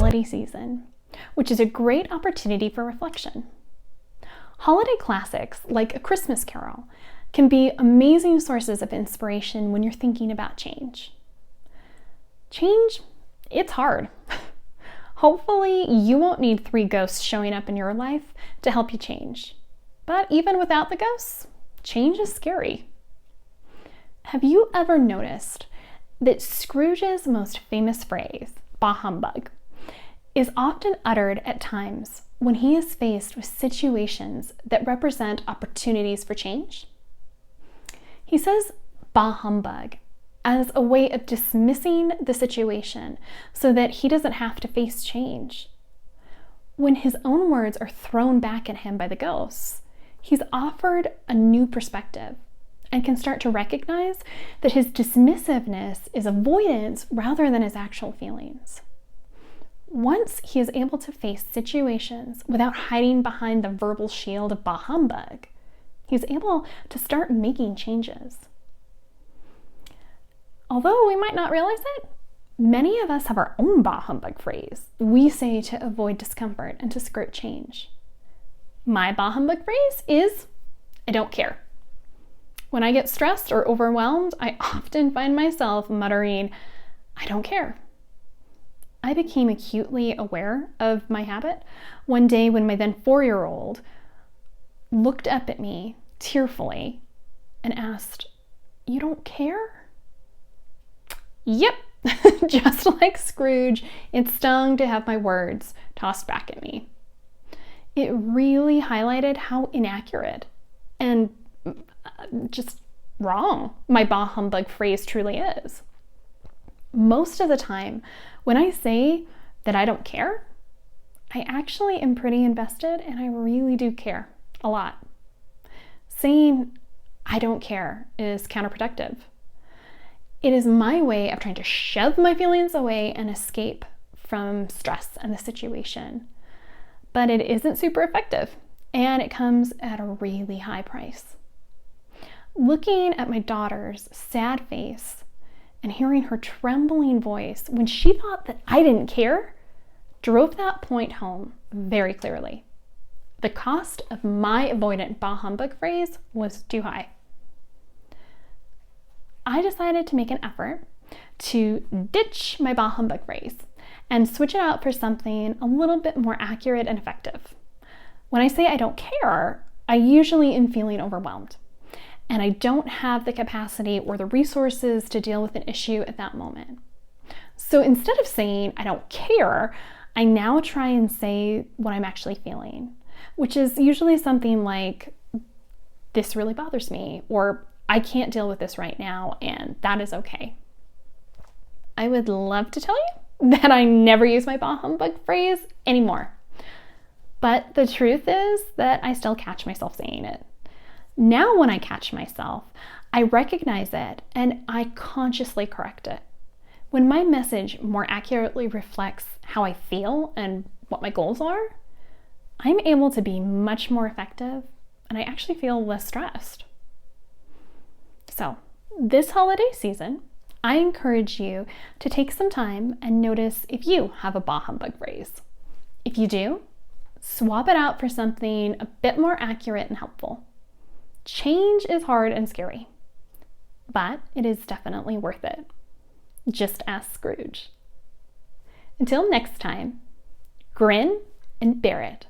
Holiday season, which is a great opportunity for reflection. Holiday classics like A Christmas Carol can be amazing sources of inspiration when you're thinking about change. Change, it's hard. Hopefully, you won't need 3 ghosts showing up in your life to help you change. But even without the ghosts, change is scary. Have you ever noticed that Scrooge's most famous phrase, "Bah humbug," is often uttered at times when he is faced with situations that represent opportunities for change? He says "bah humbug" as a way of dismissing the situation so that he doesn't have to face change. When his own words are thrown back at him by the ghosts, he's offered a new perspective and can start to recognize that his dismissiveness is avoidance rather than his actual feelings. Once he is able to face situations without hiding behind the verbal shield of bah humbug, he's able to start making changes. Although we might not realize it, many of us have our own bah humbug phrase we say to avoid discomfort and to skirt change. My bah humbug phrase is, "I don't care." When I get stressed or overwhelmed, I often find myself muttering, "I don't care." I became acutely aware of my habit one day when my then 4-year-old looked up at me tearfully and asked, "You don't care?" Yep, just like Scrooge, it stung to have my words tossed back at me. It really highlighted how inaccurate and just wrong my bah humbug phrase truly is. Most of the time, when I say that I don't care, I actually am pretty invested and I really do care a lot. Saying I don't care is counterproductive. It is my way of trying to shove my feelings away and escape from stress and the situation. But it isn't super effective and it comes at a really high price. Looking at my daughter's sad face and hearing her trembling voice when she thought that I didn't care drove that point home very clearly. The cost of my avoidant bah humbug phrase was too high. I decided to make an effort to ditch my bah humbug phrase and switch it out for something a little bit more accurate and effective. When I say I don't care, I usually am feeling overwhelmed, and I don't have the capacity or the resources to deal with an issue at that moment. So instead of saying I don't care, I now try and say what I'm actually feeling, which is usually something like, "This really bothers me," or "I can't deal with this right now, and that is okay." I would love to tell you that I never use my bah humbug phrase anymore. But the truth is that I still catch myself saying it. Now when I catch myself, I recognize it and I consciously correct it. When my message more accurately reflects how I feel and what my goals are, I'm able to be much more effective and I actually feel less stressed. So, this holiday season, I encourage you to take some time and notice if you have a bah humbug phrase. If you do, swap it out for something a bit more accurate and helpful. Change is hard and scary, but it is definitely worth it. Just ask Scrooge. Until next time, Grin and Barrett.